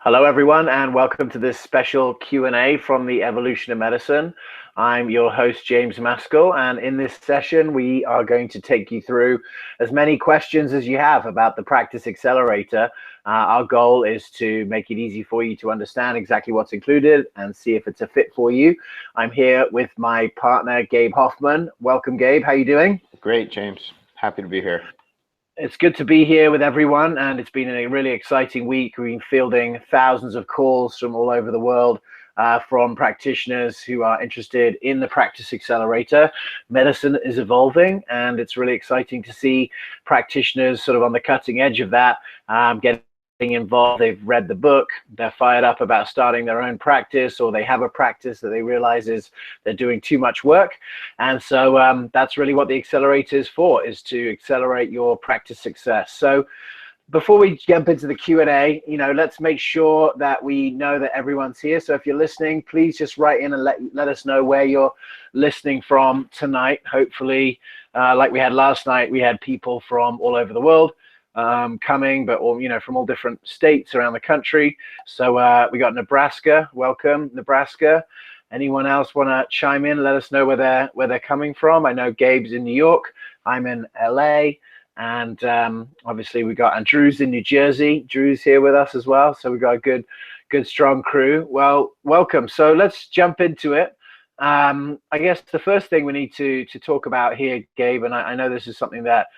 Hello, everyone, and welcome to this special Q&A from the Evolution of Medicine. I'm your host, James Maskell, and in this session, we are going to take you through as many questions as you have about the Practice Accelerator. Our goal is to make it easy for you to understand exactly what's included and see if it's a fit for you. I'm here with my partner, Gabe Hoffman. Welcome, Gabe. How are you doing? Great, James. Happy to be here. It's good to be here with everyone, and it's been a really exciting week. We've been fielding thousands of calls from all over the world from practitioners who are interested in the Practice Accelerator. Medicine is evolving, and it's really exciting to see practitioners sort of on the cutting edge of that, getting involved. They've read the book, they're fired up about starting their own practice, or they have a practice that they realize they're doing too much work. And so that's really what the accelerator is for, is to accelerate your practice success. So before we jump into the Q&A, let's make sure that we know that everyone's here. So if you're listening, please just write in and let us know where you're listening from tonight. Hopefully, like we had last night, we had people from all over the world coming, but all from all different states around the country. So we got Nebraska. Welcome, Nebraska. Anyone else want to chime in? Let us know where they're coming from. I know Gabe's in New York. I'm in LA, and obviously we got Andrew's in New Jersey. Drew's here with us as well. So we got a good strong crew. Well, welcome. So let's jump into it. I guess the first thing we need to talk about here, Gabe, and I know this is something that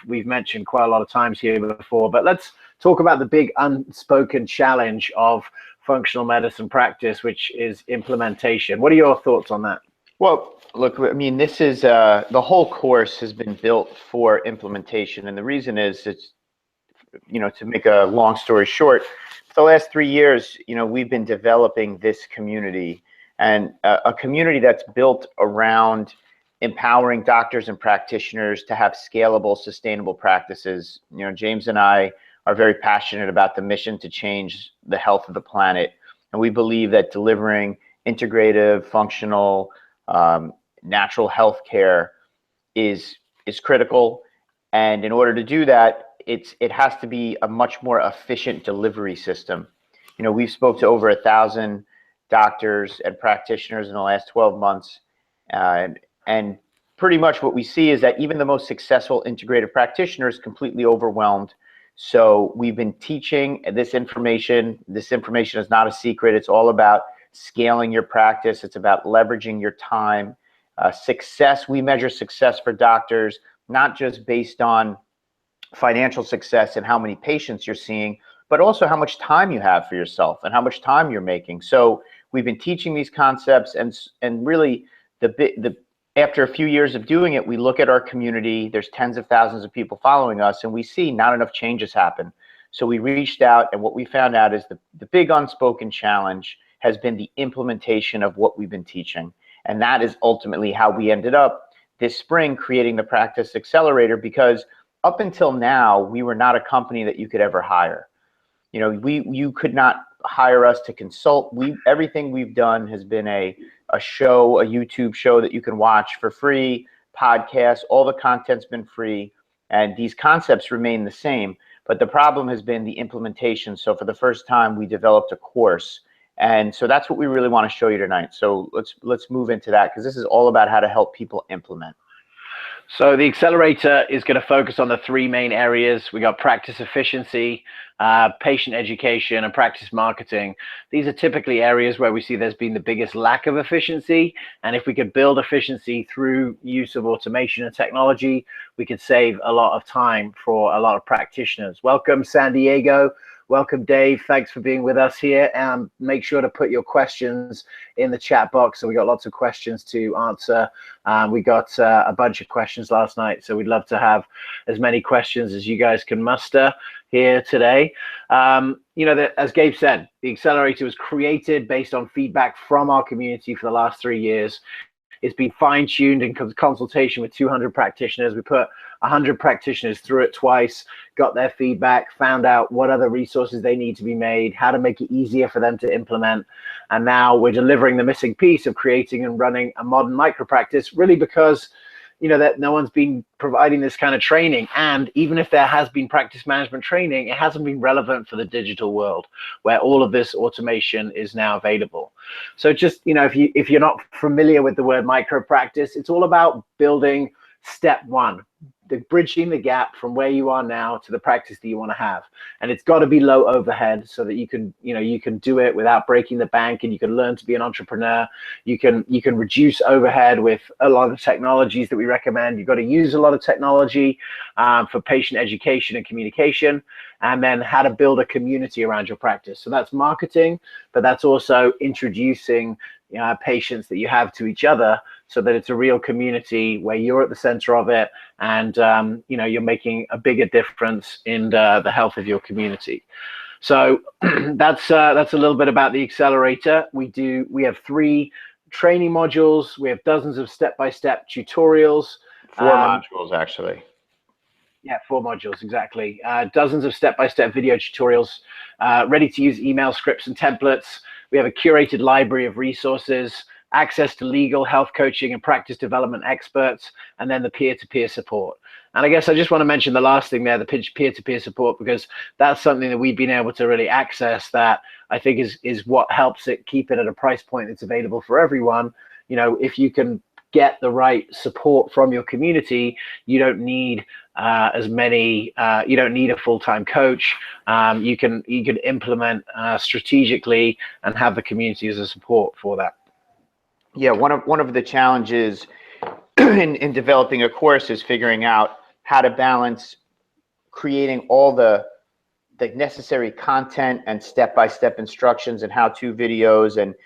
we've mentioned quite a lot of times here before, but let's talk about the big unspoken challenge of functional medicine practice, which is implementation. What are your thoughts on that? Well, look, I mean, this is the whole course has been built for implementation, and the reason is it's to make a long story short, for the last 3 years, we've been developing this community, and a community that's built around empowering doctors and practitioners to have scalable, sustainable practices. James and I are very passionate about the mission to change the health of the planet. And we believe that delivering integrative, functional, natural health care is critical. And in order to do that, it has to be a much more efficient delivery system. We've spoke to over 1,000 doctors and practitioners in the last 12 months. And pretty much what we see is that even the most successful integrative practitioner is completely overwhelmed. So we've been teaching this information. This information is not a secret. It's all about scaling your practice. It's about leveraging your time. Success, we measure success for doctors, not just based on financial success and how many patients you're seeing, but also how much time you have for yourself and how much time you're making. So we've been teaching these concepts, and really after a few years of doing it, we look at our community. There's tens of thousands of people following us, and we see not enough changes happen. So we reached out, and what we found out is the big unspoken challenge has been the implementation of what we've been teaching. And that is ultimately how we ended up this spring creating the Practice Accelerator, because up until now, we were not a company that you could ever hire. You could not hire us to consult. Everything we've done has been a YouTube show that you can watch for free, podcasts, all the content's been free, and these concepts remain the same. But the problem has been the implementation. So for the first time, we developed a course. And so that's what we really want to show you tonight. So let's move into that, because this is all about how to help people implement. So the accelerator is going to focus on the three main areas. We got practice efficiency, patient education, and practice marketing. These are typically areas where we see there's been the biggest lack of efficiency. And if we could build efficiency through use of automation and technology, we could save a lot of time for a lot of practitioners. Welcome, San Diego. Welcome, Dave. Thanks for being with us here. Make sure to put your questions in the chat box. So we got lots of questions to answer. We got a bunch of questions last night, so we'd love to have as many questions as you guys can muster here today. As Gabe said, the accelerator was created based on feedback from our community for the last 3 years. It's been fine-tuned in consultation with 200 practitioners. We put 100 practitioners through it twice, got their feedback, found out what other resources they need to be made, how to make it easier for them to implement. And now we're delivering the missing piece of creating and running a modern micro practice, really because that no one's been providing this kind of training. And even if there has been practice management training, it hasn't been relevant for the digital world where all of this automation is now available. So just, if you're not familiar with the word micro practice, it's all about building step one, bridging the gap from where you are now to the practice that you want to have. And it's got to be low overhead so that you can do it without breaking the bank, and you can learn to be an entrepreneur. You can reduce overhead with a lot of technologies that we recommend. You've got to use a lot of technology for patient education and communication, and then how to build a community around your practice. So that's marketing, but that's also introducing patients that you have to each other, so that it's a real community where you're at the center of it, and you're making a bigger difference in the health of your community. So that's a little bit about the accelerator. We have 3 training modules. We have dozens of step-by-step tutorials. 4 modules, actually. Yeah, 4 modules, exactly. Dozens of step-by-step video tutorials, ready-to-use email scripts and templates. We have a curated library of resources, access to legal, health coaching, and practice development experts, and then the peer-to-peer support. And I guess I just want to mention the last thing there, the peer-to-peer support, because that's something that we've been able to really access that I think is what helps it keep it at a price point that's available for everyone. If you can get the right support from your community, you don't need you don't need a full-time coach. You can implement strategically and have the community as a support for that. Yeah, one of the challenges in developing a course is figuring out how to balance creating all the necessary content and step-by-step instructions and how-to videos, and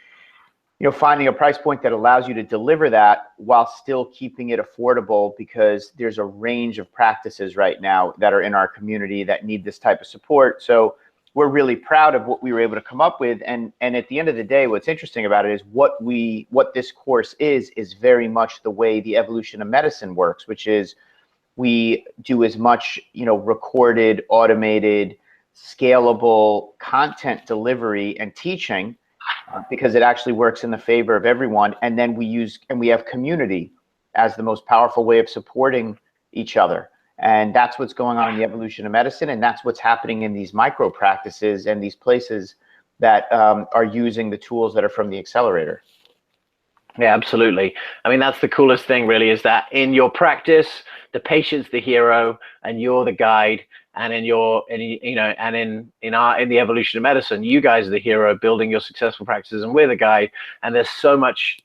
finding a price point that allows you to deliver that while still keeping it affordable, because there's a range of practices right now that are in our community that need this type of support. So we're really proud of what we were able to come up with. And at the end of the day, what's interesting about it is what this course is very much the way the evolution of medicine works, which is we do as much, recorded, automated, scalable content delivery and teaching, because it actually works in the favor of everyone. And then we have community as the most powerful way of supporting each other. And that's what's going on in the evolution of medicine. And that's what's happening in these micro practices and these places that are using the tools that are from the accelerator. Yeah, absolutely. I mean, that's the coolest thing, really, is that in your practice, the patient's the hero and you're the guide. And in the evolution of medicine, you guys are the hero building your successful practices, and we're the guide. And there's so much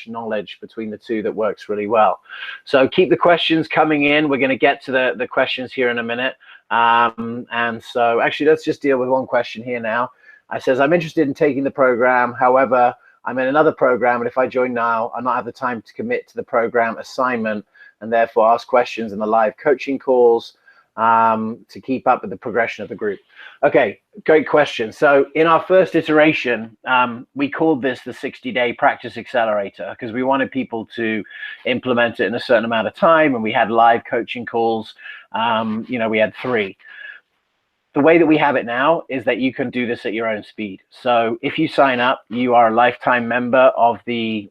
knowledge between the two that works really well. So keep the questions coming in. We're going to get to the questions here in a minute. And so actually, let's just deal with one question here now. I says, I'm interested in taking the program. However, I'm in another program, and if I join now, I'll not have the time to commit to the program assignment, and therefore ask questions in the live coaching calls to keep up with the progression of the group. Okay, great question. So in our first iteration, we called this the 60-day Practice Accelerator because we wanted people to implement it in a certain amount of time, and we had live coaching calls. We had 3. The way that we have it now is that you can do this at your own speed. So if you sign up, you are a lifetime member of the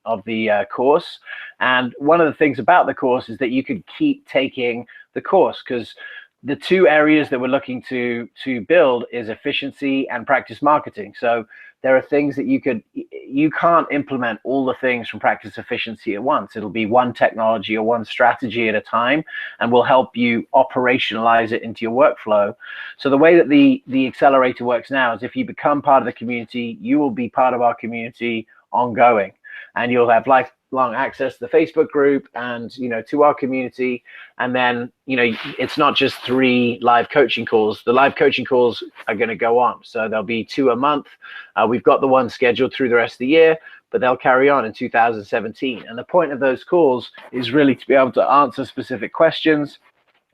course. And one of the things about the course is that you could keep taking the course, because the 2 areas that we're looking to build is efficiency and practice marketing. So there are things that you can't implement all the things from practice efficiency at once. It'll be one technology or one strategy at a time, and we'll help you operationalize it into your workflow. So the way that the accelerator works now is if you become part of the community, you will be part of our community ongoing, and you'll have lifelong access to the Facebook group and to our community. And then it's not just 3 live coaching calls. The live coaching calls are going to go on, so there'll be 2 a month. We've got the one scheduled through the rest of the year, but they'll carry on in 2017. And the point of those calls is really to be able to answer specific questions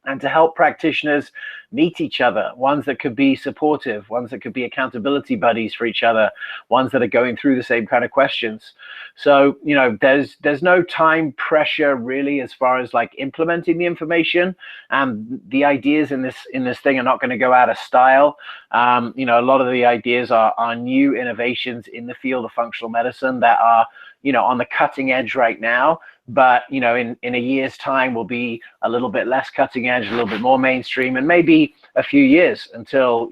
and to help practitioners meet each other, ones that could be supportive, ones that could be accountability buddies for each other, ones that are going through the same kind of questions. So, there's no time pressure really as far as like implementing the information. The ideas in this thing are not going to go out of style. A lot of the ideas are new innovations in the field of functional medicine that are, on the cutting edge right now. but in a year's time will be a little bit less cutting edge, a little bit more mainstream, and maybe a few years until,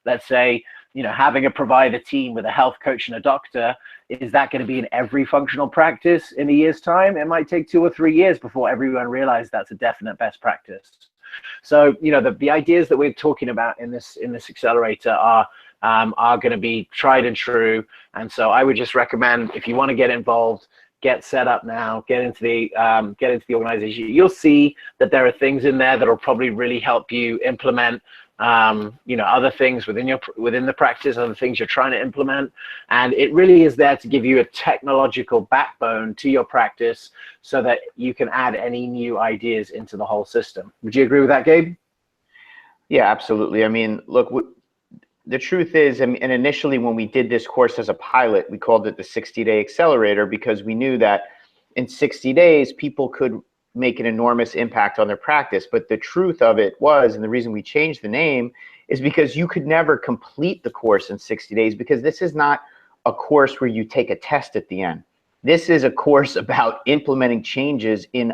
let's say, having a provider team with a health coach and a doctor, is that going to be in every functional practice in a year's time? It might take 2 or 3 years before everyone realizes that's a definite best practice. So, the ideas that we're talking about in this accelerator are going to be tried and true. And so I would just recommend, if you want to get involved, get set up now, get into the organization. You'll see that there are things in there that will probably really help you implement other things within the practice, other things you're trying to implement. And it really is there to give you a technological backbone to your practice so that you can add any new ideas into the whole system. Would you agree with that, Gabe? Yeah, absolutely. I mean, look, the truth is, and initially when we did this course as a pilot, we called it the 60-day accelerator, because we knew that in 60 days, people could make an enormous impact on their practice. But the truth of it was, and the reason we changed the name, is because you could never complete the course in 60 days, because this is not a course where you take a test at the end. This is a course about implementing changes in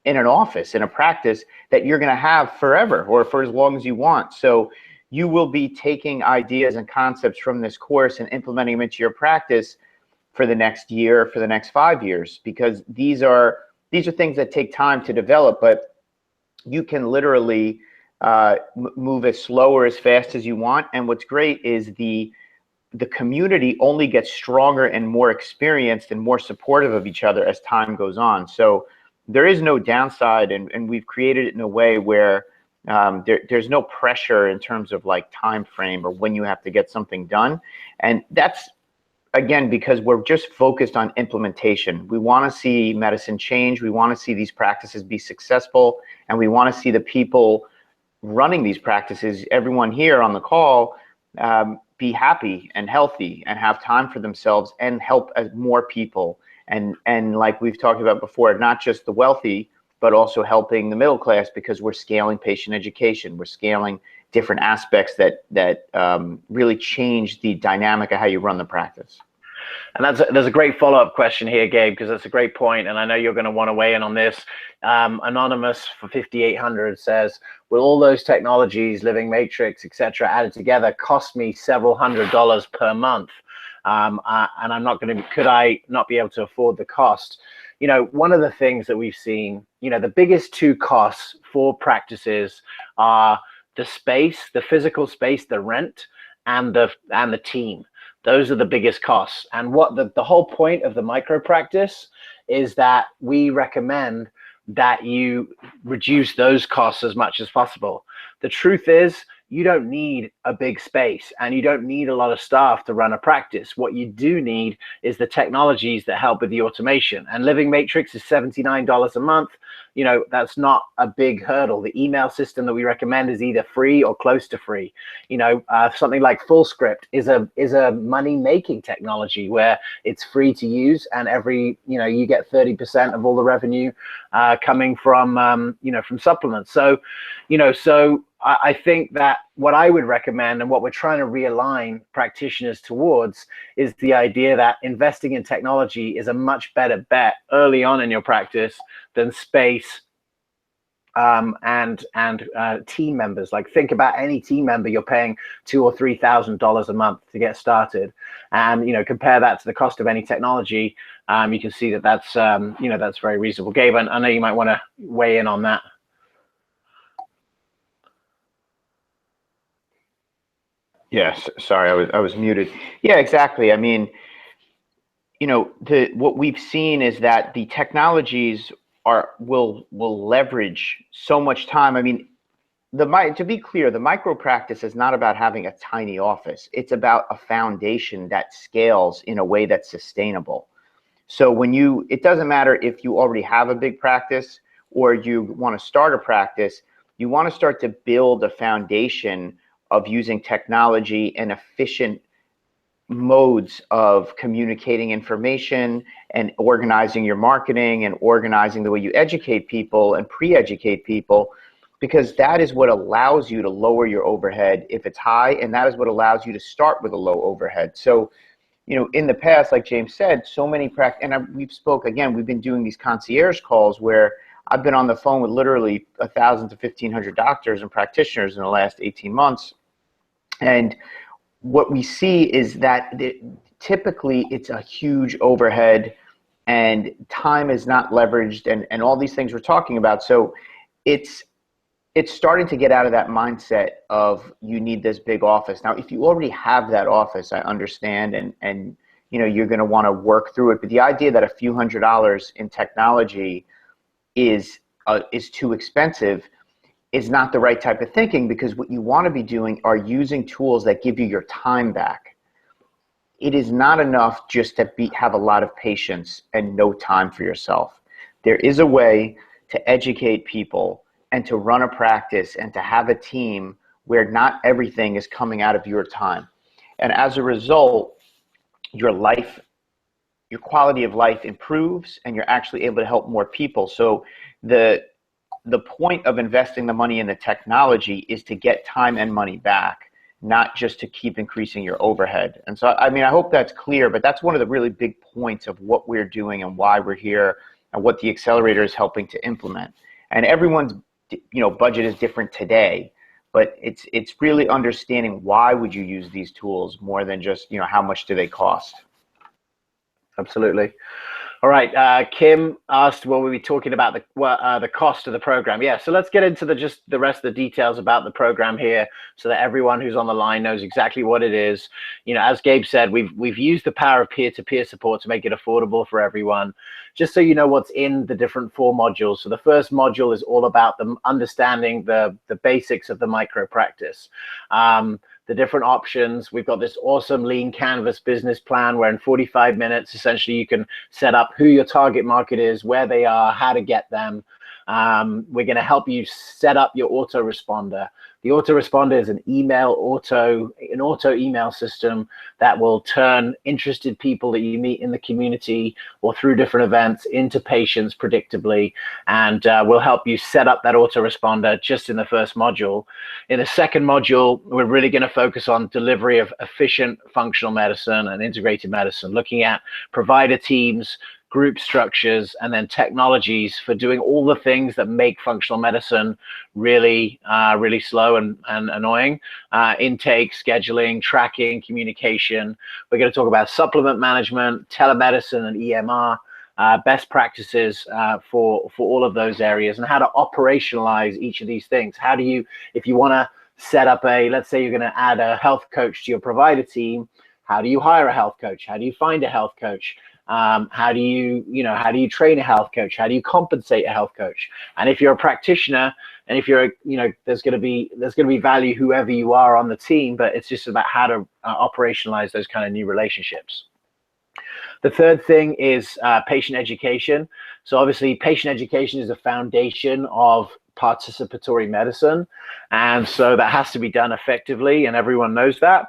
an office, in a practice that you're going to have forever, or for as long as you want. So you will be taking ideas and concepts from this course and implementing them into your practice for the next year, for the next 5 years, because these are things that take time to develop, but you can literally move as slow or as fast as you want. And what's great is the community only gets stronger and more experienced and more supportive of each other as time goes on. So there is no downside, and we've created it in a way where there's no pressure in terms of like time frame or when you have to get something done. And that's, again, because we're just focused on implementation. We want to see medicine change. We want to see these practices be successful, and we want to see the people running these practices, everyone here on the call, be happy and healthy and have time for themselves and help more people. And like we've talked about before, not just the wealthy, but also helping the middle class, because we're scaling patient education. We're scaling different aspects that really change the dynamic of how you run the practice. And there's a great follow-up question here, Gabe, because that's a great point, and I know you're going to want to weigh in on this. Anonymous for 5800 says, will all those technologies, Living Matrix, etc., added together cost me several $100s per month? And I'm not going to, could I not be able to afford the cost? One of the things that we've seen, the biggest two costs for practices are the space, the physical space, the rent, and the team. Those are the biggest costs. And what the whole point of the micro practice is that we recommend that you reduce those costs as much as possible. The truth is, you don't need a big space and you don't need a lot of staff to run a practice. What you do need is the technologies that help with the automation. And Living Matrix is $79 a month. That's not a big hurdle. The email system that we recommend is either free or close to free. Something like FullScript is a money-making technology where it's free to use, and you get 30% of all the revenue coming from from supplements. So I think that what I would recommend and what we're trying to realign practitioners towards is the idea that investing in technology is a much better bet early on in your practice than space and team members. Like, think about any team member, you're paying $2,000 or $3,000 a month to get started, and compare that to the cost of any technology. You can see that that's that's very reasonable. Gabe, I know you might want to weigh in on that. Yes, sorry, I was muted. Yeah, exactly. I mean, what we've seen is that the technologies will leverage so much time. I mean, to be clear, the micro practice is not about having a tiny office. It's about a foundation that scales in a way that's sustainable. So it doesn't matter if you already have a big practice or you want to start a practice. You want to start to build a foundation of using technology and efficient modes of communicating information and organizing your marketing and organizing the way you educate people and pre-educate people, because that is what allows you to lower your overhead if it's high, and that is what allows you to start with a low overhead. So in the past, like James said, so many we've been doing these concierge calls where I've been on the phone with literally 1,000 to 1,500 doctors and practitioners in the last 18 months. And what we see is that typically it's a huge overhead and time is not leveraged and all these things we're talking about. So it's starting to get out of that mindset of you need this big office. Now, if you already have that office, I understand, and you're going to want to work through it. But the idea that a few $100s in technology is too expensive is not the right type of thinking, because what you want to be doing are using tools that give you your time back. It is not enough just to have a lot of patience and no time for yourself. There is a way to educate people and to run a practice and to have a team where not everything is coming out of your time. And as a result, your quality of life improves and you're actually able to help more people. So the point of investing the money in the technology is to get time and money back, not just to keep increasing your overhead. And so, I hope that's clear, but that's one of the really big points of what we're doing and why we're here and what the accelerator is helping to implement. And everyone's budget is different today, but it's really understanding why would you use these tools more than just, how much do they cost? Absolutely. All right. Kim asked, will we be talking about the cost of the program? Yeah. So let's get into the rest of the details about the program here, so that everyone who's on the line knows exactly what it is. As Gabe said, we've used the power of peer-to-peer support to make it affordable for everyone. Just so you know what's in the different 4 modules. So the first module is all about them understanding the basics of the micro practice. The different options. We've got this awesome lean canvas business plan where in 45 minutes, essentially you can set up who your target market is, where they are, how to get them. We're going to help you set up your autoresponder. The autoresponder is an auto email system that will turn interested people that you meet in the community or through different events into patients predictably, and we'll help you set up that autoresponder just in the first module. In the second module, we're really going to focus on delivery of efficient functional medicine and integrated medicine, looking at provider teams, group structures, and then technologies for doing all the things that make functional medicine really slow and annoying. Intake, scheduling, tracking, communication. We're going to talk about supplement management, telemedicine, and EMR. Best practices for all of those areas, and how to operationalize each of these things. How do you, if you want to set up let's say you're going to add a health coach to your provider team, how do you hire a health coach? How do you find a health coach? How do you train a health coach? How do you compensate a health coach? And if you're a practitioner, and if you're, there's going to be value whoever you are on the team, but it's just about how to operationalize those kind of new relationships. The third thing is patient education. So obviously patient education is the foundation of participatory medicine. And so that has to be done effectively, and everyone knows that.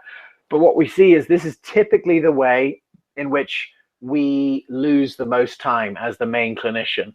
But what we see is this is typically the way in which we lose the most time as the main clinician.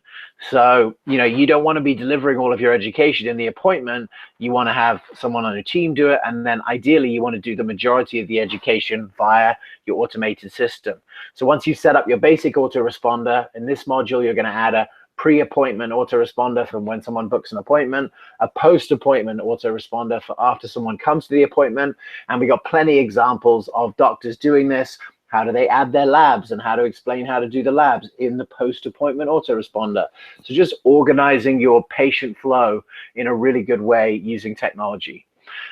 So, you don't want to be delivering all of your education in the appointment. You want to have someone on your team do it. And then ideally you want to do the majority of the education via your automated system. So once you set up your basic autoresponder, in this module, you're going to add a pre-appointment autoresponder from when someone books an appointment, a post-appointment autoresponder for after someone comes to the appointment. And we got plenty examples of doctors doing this. How do they add their labs, and how to explain how to do the labs in the post-appointment autoresponder. So just organizing your patient flow in a really good way using technology.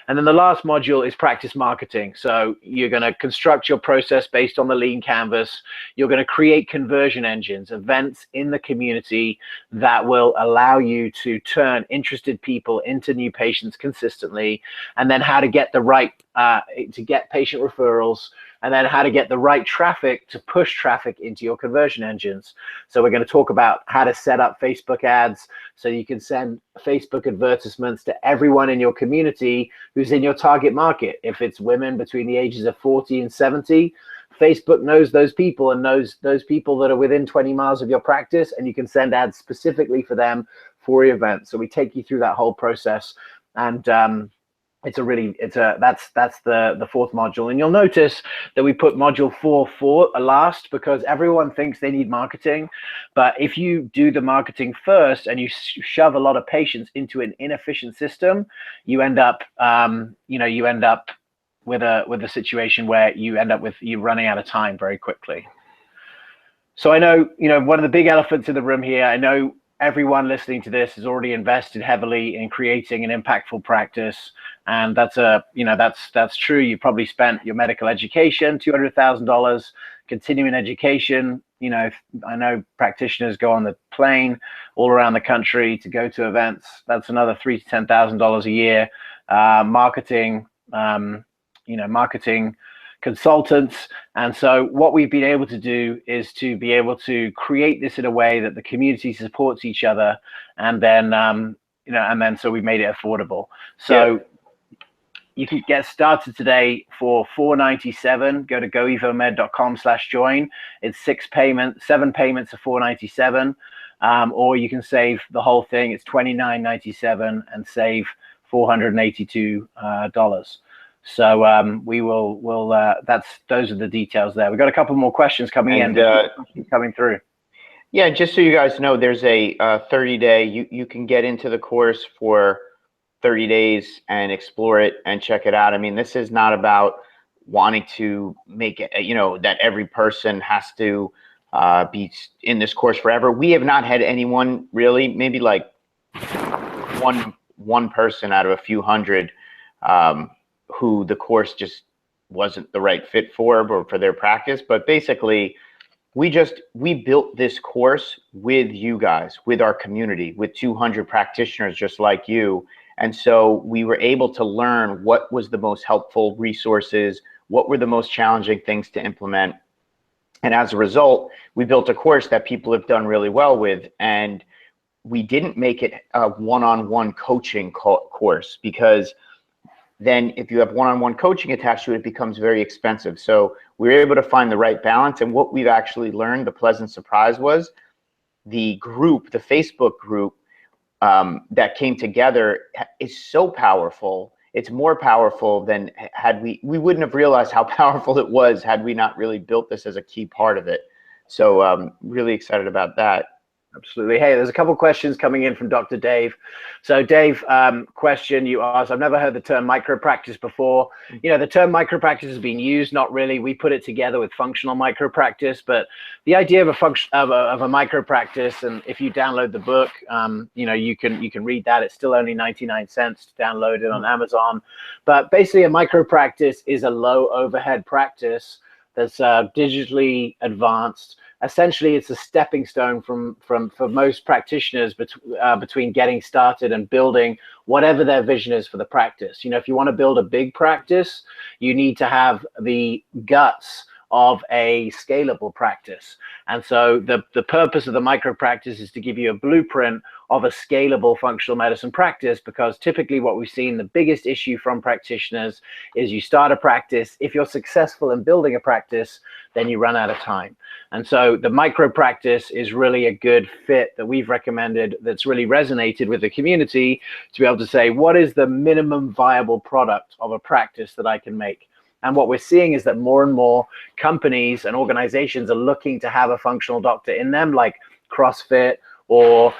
And then the last module is practice marketing. So you're going to construct your process based on the lean canvas. You're going to create conversion engines, events in the community that will allow you to turn interested people into new patients consistently, and then how to get the right, to get patient referrals, and then how to get the right traffic to push traffic into your conversion engines. So we're going to talk about how to set up Facebook ads so you can send Facebook advertisements to everyone in your community who's in your target market. If it's women between the ages of 40 and 70, Facebook knows those people and knows those people that are within 20 miles of your practice, and you can send ads specifically for them for your event. So we take you through that whole process. And That's the fourth module, and you'll notice that we put module 4 last because everyone thinks they need marketing, but if you do the marketing first and you shove a lot of patients into an inefficient system, you end up with a situation where you end up with you running out of time very quickly. So I know, one of the big elephants in the room here, I know everyone listening to this has already invested heavily in creating an impactful practice. And that's true. You probably spent your medical education, $200,000, continuing education. I know practitioners go on the plane all around the country to go to events. That's another $3,000 to $10,000 a year. Marketing, marketing consultants. And so what we've been able to do is to be able to create this in a way that the community supports each other. And then, so we made it affordable. So you can get started today for $497. Go to goevomed.com/join. It's 7 payments of $497. Or you can save the whole thing. It's $29.97 and save $482. So those are the details there. We've got a couple more questions coming coming through. Yeah, just so you guys know, there's a 30-day, you can get into the course for 30 days and explore it and check it out. I mean, this is not about wanting to make it, that every person has to be in this course forever. We have not had anyone really, maybe like one person out of a few hundred who the course just wasn't the right fit for or for their practice. But basically, we built this course with you guys, with our community, with 200 practitioners just like you. And so we were able to learn what was the most helpful resources, what were the most challenging things to implement. And as a result, we built a course that people have done really well with. And we didn't make it a one-on-one coaching course, because then if you have one-on-one coaching attached to it, it becomes very expensive. So we were able to find the right balance. And what we've actually learned, the pleasant surprise, was the group, the Facebook group that came together is so powerful. It's more powerful than we wouldn't have realized how powerful it was had we not really built this as a key part of it. So really excited about that. Absolutely. Hey, there's a couple questions coming in from Dr. Dave. So Dave, question you asked, I've never heard the term micropractice before. The term micropractice has been used, not really. We put it together with functional micropractice, but the idea of a micropractice, and if you download the book, you can read that. It's still only 99 cents to download it on Amazon. But basically a micropractice is a low overhead practice that's digitally advanced. Essentially, it's a stepping stone for most practitioners between getting started and building whatever their vision is for the practice. If you want to build a big practice, you need to have the guts of a scalable practice. And so the purpose of the micro practice is to give you a blueprint of a scalable functional medicine practice, because typically what we've seen, the biggest issue from practitioners is you start a practice. If you're successful in building a practice, then you run out of time. And so the micro practice is really a good fit that we've recommended, that's really resonated with the community, to be able to say, what is the minimum viable product of a practice that I can make? And what we're seeing is that more and more companies and organizations are looking to have a functional doctor in them, like CrossFit or,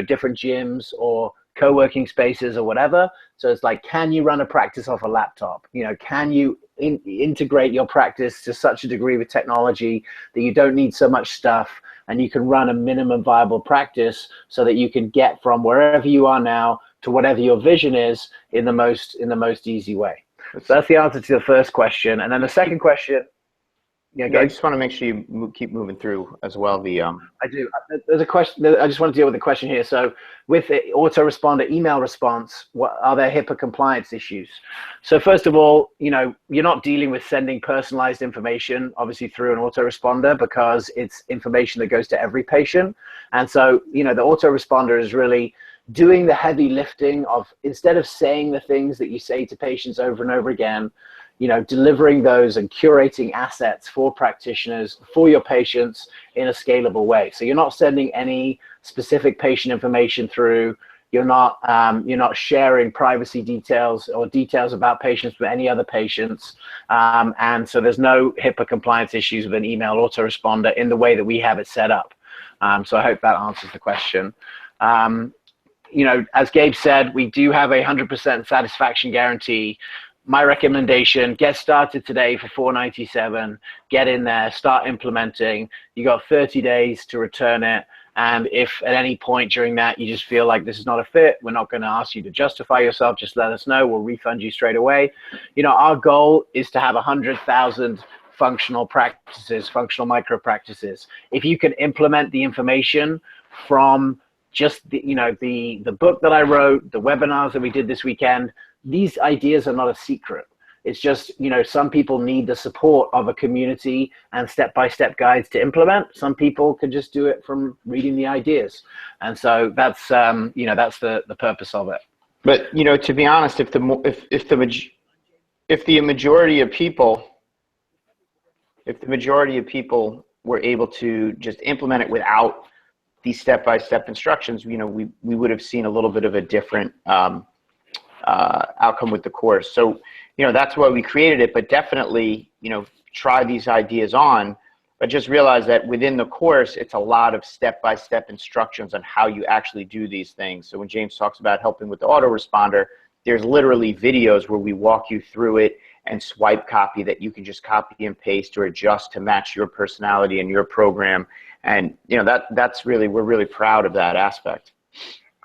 different gyms or co-working spaces or whatever. So it's like, can you run a practice off a laptop? Can you integrate your practice to such a degree with technology that you don't need so much stuff, and you can run a minimum viable practice so that you can get from wherever you are now to whatever your vision is in the most easy way. So that's the answer to the first question. And then the second question. I just want to make sure you keep moving through as well. I do. There's a question. I just want to deal with the question here. So with the autoresponder email response, what are there HIPAA compliance issues? So first of all, you're not dealing with sending personalized information, obviously, through an autoresponder, because it's information that goes to every patient. And so, the autoresponder is really doing the heavy lifting of, instead of saying the things that you say to patients over and over again, delivering those and curating assets for practitioners, for your patients in a scalable way. So you're not sending any specific patient information through You're not sharing privacy details or details about patients with any other patients. And so there's no HIPAA compliance issues with an email autoresponder in the way that we have it set up. So I hope that answers the question. You know, as Gabe said, we do have a 100% satisfaction guarantee. My recommendation, get started today for $497, get in there, start implementing. You got 30 days to return it. And if at any point during that you just feel like this is not a fit, we're not going to ask you to justify yourself. Just let us know. We'll refund you straight away. You know, our goal is to have 100,000 functional practices, functional micro practices. If you can implement the information from just the, you know, the book that I wrote, the webinars that we did this weekend, these ideas are not a secret. It's just, you know, some people need the support of a community and step-by-step guides to implement. Some people can just do it from reading the ideas. And so that's, you know, that's the purpose of it. But, you know, to be honest, if the majority of people were able to just implement it without these step-by-step instructions, you know, we would have seen a little bit of a different outcome with the course. So, you know, that's why we created it, but definitely, you know, try these ideas on, but just realize that within the course, it's a lot of step-by-step instructions on how you actually do these things. So when James talks about helping with the autoresponder, there's literally videos where we walk you through it and swipe copy that you can just copy and paste or adjust to match your personality and your program. And, you know, that's really, we're really proud of that aspect.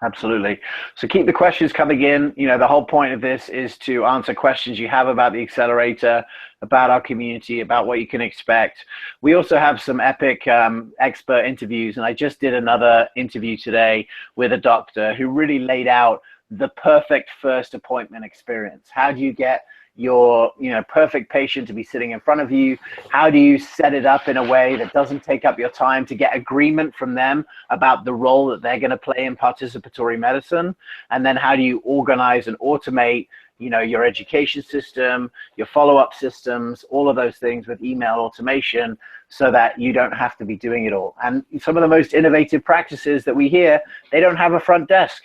Absolutely. So keep the questions coming in. You know, the whole point of this is to answer questions you have about the accelerator, about our community, about what you can expect. We also have some epic expert interviews, and I just did another interview today with a doctor who really laid out the perfect first appointment experience. How do you get your, you know, perfect patient to be sitting in front of you? How do you set it up in a way that doesn't take up your time to get agreement from them about the role that they're going to play in participatory medicine? And then how do you organize and automate, you know, your education system, your follow-up systems, all of those things with email automation so that you don't have to be doing it all? And some of the most innovative practices that we hear, they don't have a front desk.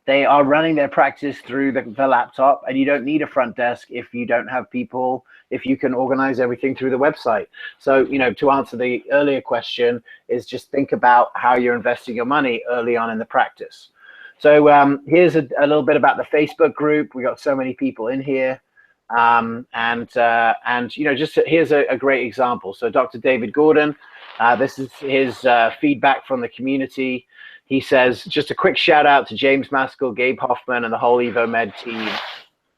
They are running their practice through the laptop, and you don't need a front desk if you don't have people, if you can organize everything through the website. So, you know, to answer the earlier question is just think about how you're investing your money early on in the practice. So here's a little bit about the Facebook group. We got so many people in here. And you know, just here's a great example. So Dr. David Gordon, this is his feedback from the community. He says, just a quick shout out to James Maskell, Gabe Hoffman, and the whole EvoMed team.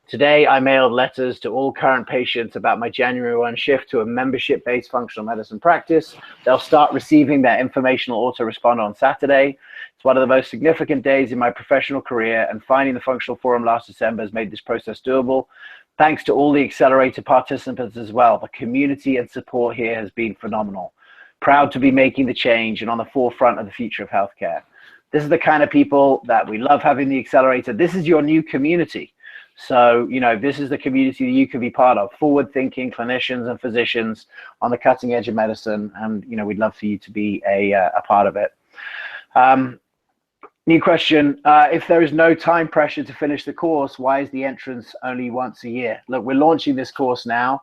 Today, I mailed letters to all current patients about my January 1 shift to a membership-based functional medicine practice. They'll start receiving their informational autoresponder on Saturday. It's one of the most significant days in my professional career, and finding the functional forum last December has made this process doable. Thanks to all the accelerator participants as well. The community and support here has been phenomenal. Proud to be making the change and on the forefront of the future of healthcare. This is the kind of people that we love having the accelerator. This is your new community. So, you know, this is the community that you can be part of, forward-thinking clinicians and physicians on the cutting edge of medicine. And, you know, we'd love for you to be a part of it. New question, if there is no time pressure to finish the course, why is the entrance only once a year? Look, we're launching this course now.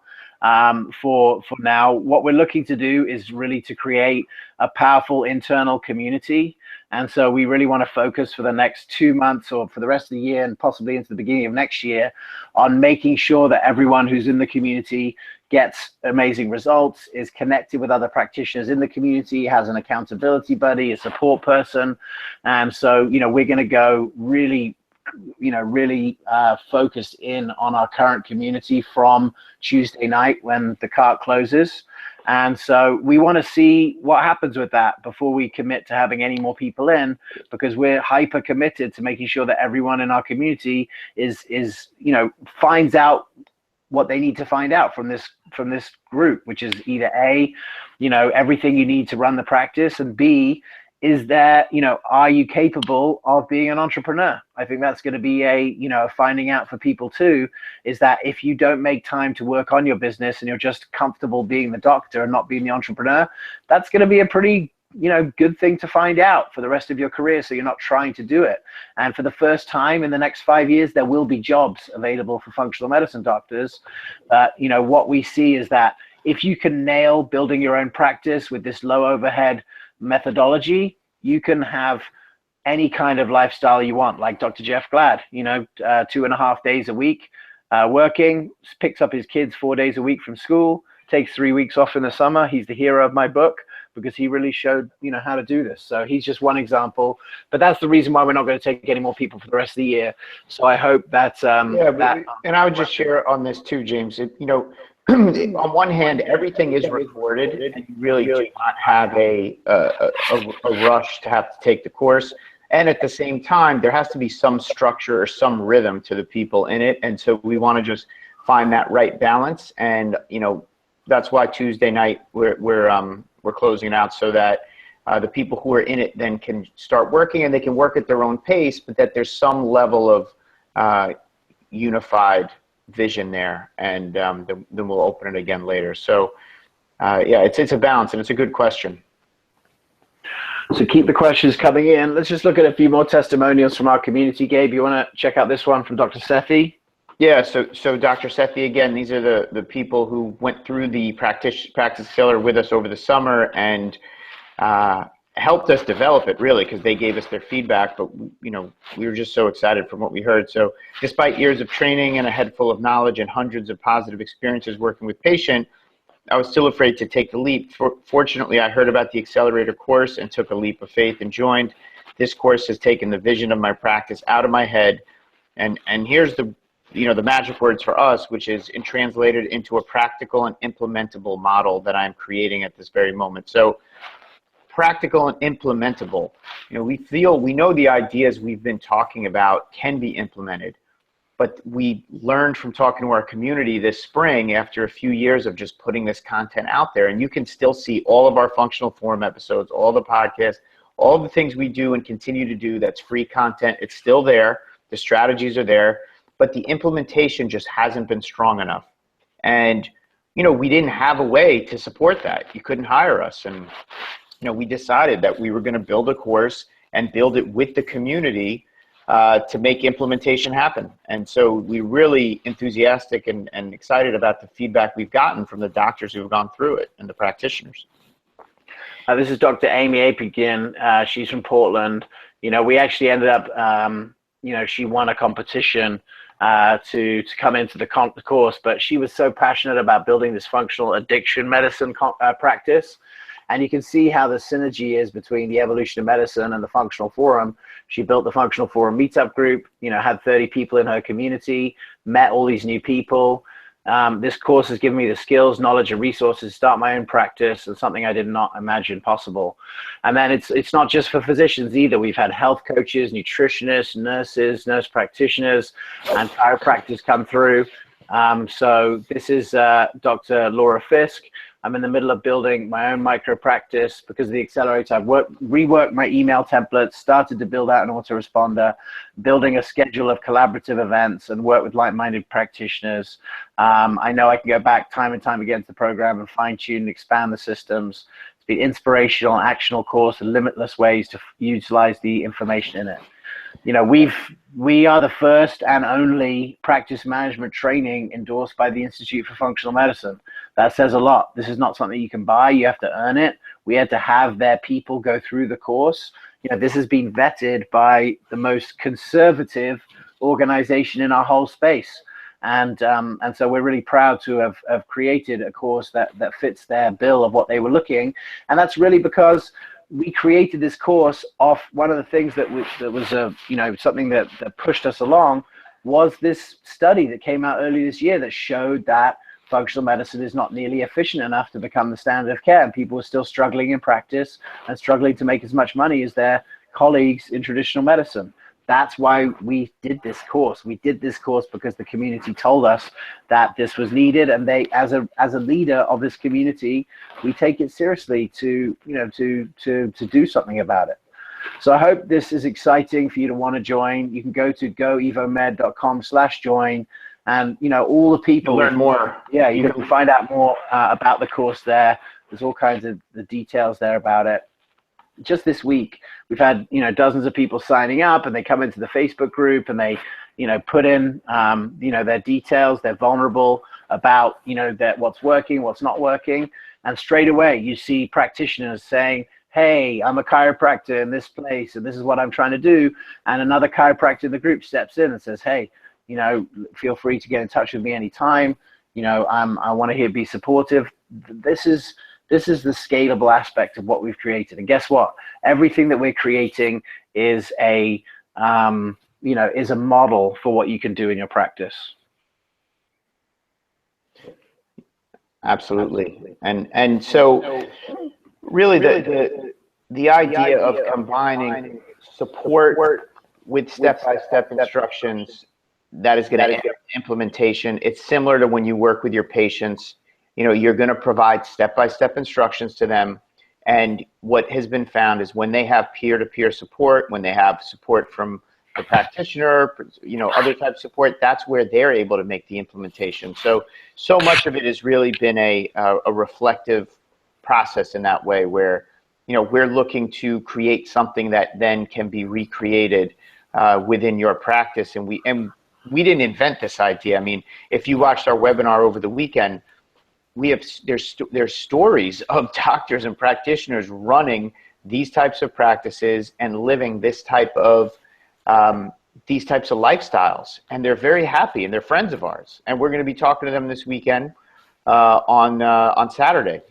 For now, what we're looking to do is really to create a powerful internal community. And so we really want to focus for the next 2 months or for the rest of the year and possibly into the beginning of next year on making sure that everyone who's in the community gets amazing results, is connected with other practitioners in the community, has an accountability buddy, a support person. And so, you know, we're going to go really focused in on our current community from Tuesday night when the cart closes. And so we want to see what happens with that before we commit to having any more people in, because we're hyper committed to making sure that everyone in our community is you know, finds out what they need to find out from this group, which is either A, you know, everything you need to run the practice, and B, is there, you know, are you capable of being an entrepreneur? I think that's going to be a finding out for people too, is that if you don't make time to work on your business and you're just comfortable being the doctor and not being the entrepreneur, that's going to be a pretty good thing to find out for the rest of your career, so you're not trying to do it. And for the first time in the next 5 years, there will be jobs available for functional medicine doctors. What we see is that if you can nail building your own practice with this low overhead methodology, you can have any kind of lifestyle you want, like Dr. Jeff Glad, 2.5 days a week working, picks up his kids 4 days a week from school, takes 3 weeks off in the summer. He's the hero of my book because he really showed, how to do this. So he's just one example, but that's the reason why we're not going to take any more people for the rest of the year. So I hope that, and I would just share on this too, James, on one hand, everything is recorded, and you really do not have a rush to have to take the course. And at the same time, there has to be some structure or some rhythm to the people in it. And so we want to just find that right balance. And, that's why Tuesday night we're closing it out, so that the people who are in it then can start working, and they can work at their own pace, but that there's some level of unified vision there, and then we'll open it again later. So it's a balance, and it's a good question. So keep the questions coming in. Let's just look at a few more testimonials from our community. Gabe, you want to check out this one from Dr. Sethi? Yeah, so Dr. Sethi, again, these are the people who went through the Practice Accelerator with us over the summer and helped us develop it, really, because they gave us their feedback. But, we were just so excited from what we heard. So despite years of training and a head full of knowledge and hundreds of positive experiences working with patients, I was still afraid to take the leap. Fortunately, I heard about the Accelerator course and took a leap of faith and joined. This course has taken the vision of my practice out of my head. And here's the magic words for us, which is translated into a practical and implementable model that I'm creating at this very moment. So practical and implementable, we know the ideas we've been talking about can be implemented, but we learned from talking to our community this spring after a few years of just putting this content out there. And you can still see all of our functional forum episodes, all the podcasts, all the things we do and continue to do. That's free content. It's still there. The strategies are there. But the implementation just hasn't been strong enough. And, we didn't have a way to support that. You couldn't hire us. And, we decided that we were going to build a course and build it with the community to make implementation happen. And so we're really enthusiastic and excited about the feedback we've gotten from the doctors who have gone through it and the practitioners. This is Dr. Amy Apigin. She's from Portland. We actually ended up, she won a competition to come into the course, but she was so passionate about building this functional addiction medicine practice. And you can see how the synergy is between the evolution of medicine and the functional forum. She built the functional forum meetup group, had 30 people in her community, met all these new people. This course has given me the skills, knowledge, and resources to start my own practice, and something I did not imagine possible. And then it's not just for physicians either. We've had health coaches, nutritionists, nurses, nurse practitioners, and chiropractors come through. So this is Dr. Laura Fisk. I'm in the middle of building my own micro practice because of the Accelerator. I've reworked my email templates, started to build out an autoresponder, building a schedule of collaborative events, and work with like-minded practitioners. I know I can go back time and time again to the program and fine-tune and expand the systems. It's been inspirational, actionable course, and limitless ways to utilize the information in it. We are the first and only practice management training endorsed by the Institute for Functional Medicine. That says a lot. This is not something you can buy. You have to earn it. We had to have their people go through the course. This has been vetted by the most conservative organization in our whole space. And so we're really proud to have created a course that fits their bill of what they were looking. And that's really because we created this course off one of the things that was something that pushed us along was this study that came out early this year that showed that functional medicine is not nearly efficient enough to become the standard of care, and people are still struggling in practice and struggling to make as much money as their colleagues in traditional medicine. That's why we did this course. We did this course because the community told us that this was needed, and they, as a leader of this community, we take it seriously to do something about it. So I hope this is exciting for you to want to join. You can go to goevomed.com/join, and all the people learn more. Yeah, you can find out more about the course there. There's all kinds of the details there about it. just this week, we've had, dozens of people signing up, and they come into the Facebook group and they, put in, their details. They're vulnerable about, that what's working, what's not working. And straight away you see practitioners saying, hey, I'm a chiropractor in this place, and this is what I'm trying to do. And another chiropractor in the group steps in and says, hey, feel free to get in touch with me anytime. I want to be supportive. This is the scalable aspect of what we've created. And guess what? Everything that we're creating is a model for what you can do in your practice. Absolutely. And so really the idea of combining support with step-by-step instructions that is going to end implementation. It's similar to when you work with your patients. You're going to provide step-by-step instructions to them. And what has been found is when they have peer-to-peer support, when they have support from the practitioner, other type of support, that's where they're able to make the implementation. So much of it has really been a reflective process in that way, where we're looking to create something that then can be recreated within your practice. And we didn't invent this idea. I mean, if you watched our webinar over the weekend, there's stories of doctors and practitioners running these types of practices and living this type of these types of lifestyles, and they're very happy, and they're friends of ours. And we're going to be talking to them this weekend on Saturday.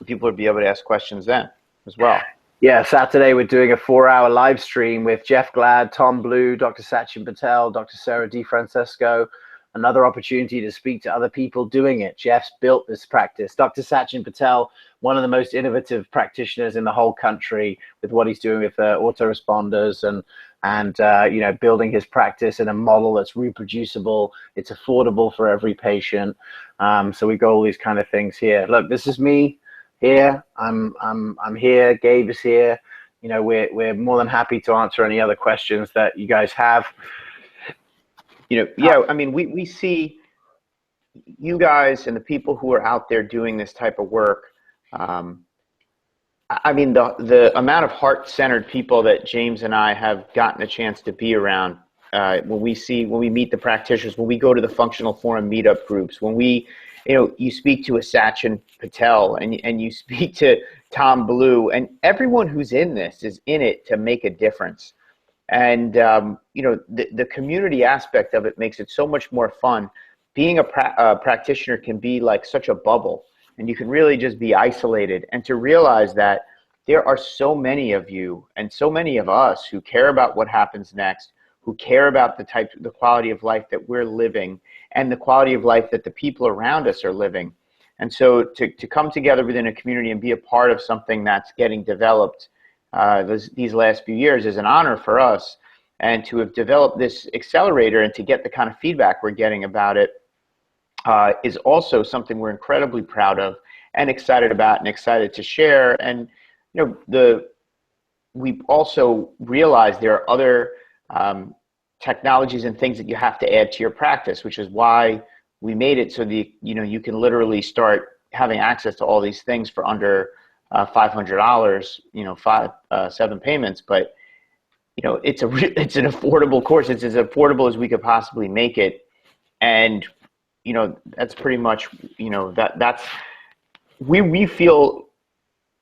People will be able to ask questions then as well. Yeah, Saturday we're doing a 4-hour live stream with Jeff Glad, Tom Blue, Dr. Sachin Patel, Dr. Sarah DiFrancesco. Another opportunity to speak to other people doing it. Jeff's built this practice. Dr. Sachin Patel, one of the most innovative practitioners in the whole country, with what he's doing with autoresponders and building his practice in a model that's reproducible. It's affordable for every patient. So we've got all these kind of things here. Look, this is me here. I'm here. Gabe is here. We're more than happy to answer any other questions that you guys have. Yeah, I mean, we see you guys and the people who are out there doing this type of work. I mean, the amount of heart-centered people that James and I have gotten a chance to be around, when we meet the practitioners, when we go to the functional forum meetup groups, when you speak to a Sachin Patel and you speak to Tom Blue, and everyone who's in this is in it to make a difference. And, the community aspect of it makes it so much more fun. Being a practitioner can be like such a bubble, and you can really just be isolated. And to realize that there are so many of you and so many of us who care about what happens next, who care about the quality of life that we're living and the quality of life that the people around us are living. And so to come together within a community and be a part of something that's getting developed these last few years is an honor for us. And to have developed this accelerator and to get the kind of feedback we're getting about it is also something we're incredibly proud of and excited about and excited to share. And we also realize there are other technologies and things that you have to add to your practice, which is why we made it so you can literally start having access to all these things for under $500, 7 payments. But it's an affordable course. It's as affordable as we could possibly make it. And that's pretty much we feel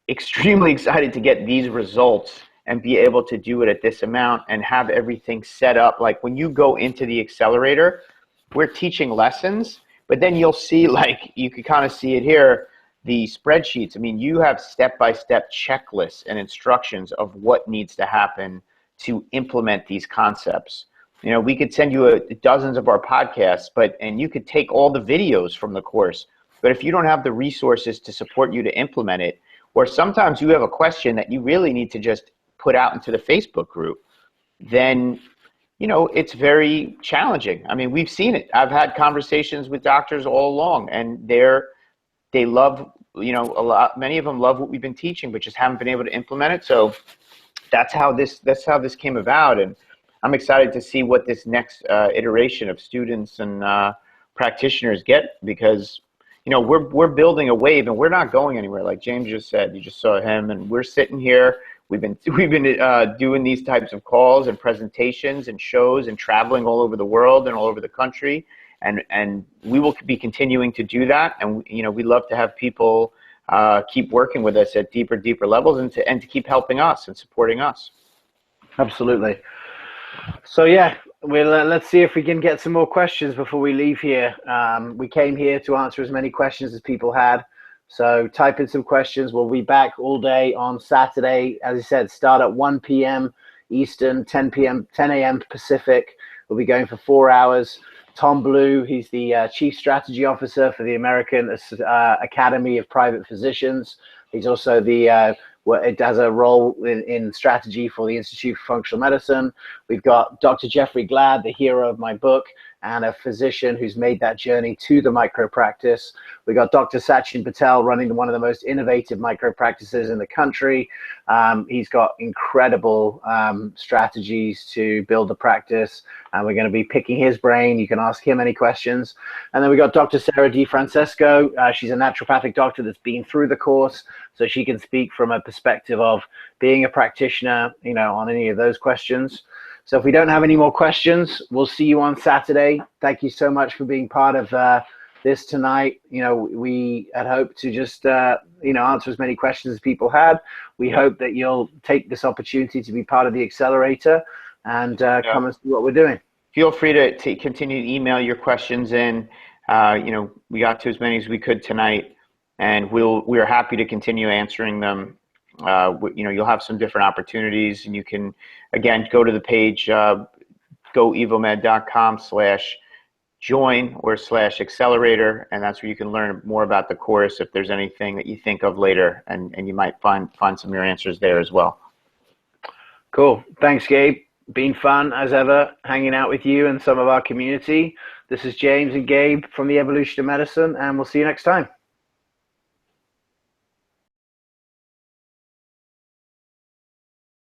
extremely excited to get these results and be able to do it at this amount and have everything set up. Like when you go into the accelerator, we're teaching lessons, but then you'll see, like you can kind of see it here, the spreadsheets. I mean, you have step-by-step checklists and instructions of what needs to happen to implement these concepts. We could send you dozens of our podcasts, and you could take all the videos from the course, but if you don't have the resources to support you to implement it, or sometimes you have a question that you really need to just put out into the Facebook group, then it's very challenging. I mean, we've seen it. I've had conversations with doctors all along, and they love, many of them love what we've been teaching, but just haven't been able to implement it. So that's how this came about. And I'm excited to see what this next iteration of students and practitioners get, because we're building a wave and we're not going anywhere. Like James just said, you just saw him, and we're sitting here, We've been doing these types of calls and presentations and shows and traveling all over the world and all over the country, and we will be continuing to do that. And we love to have people keep working with us at deeper levels, and to keep helping us and supporting us. Absolutely. So yeah, let's see if we can get some more questions before we leave here. We came here to answer as many questions as people had. So type in some questions. We'll be back all day on Saturday. As I said, start at 1 p.m. Eastern, 10 a.m. Pacific. We'll be going for 4 hours. Tom Blue, he's the Chief Strategy Officer for the American Academy of Private Physicians. He's also it has a role in strategy for the Institute for Functional Medicine. We've got Dr. Jeffrey Glad, the hero of my book, and a physician who's made that journey to the micro practice. We got Dr. Sachin Patel running one of the most innovative micro practices in the country. He's got incredible strategies to build the practice, and we're going to be picking his brain. You can ask him any questions. And then we got Dr. Sarah DiFrancesco. She's a naturopathic doctor that's been through the course, so she can speak from a perspective of being a practitioner, on any of those questions. So if we don't have any more questions, we'll see you on Saturday. Thank you so much for being part of this tonight. We had hoped to just, answer as many questions as people had. We hope that you'll take this opportunity to be part of the accelerator and come and see what we're doing. Feel free to continue to email your questions in. We got to as many as we could tonight, and we are happy to continue answering them. You'll have some different opportunities, and you can, again, go to the page, goevomed.com/join or /accelerator, and that's where you can learn more about the course if there's anything that you think of later, and you might find some of your answers there as well. Cool. Thanks, Gabe. Been fun as ever hanging out with you and some of our community. This is James and Gabe from the Evolution of Medicine, and we'll see you next time.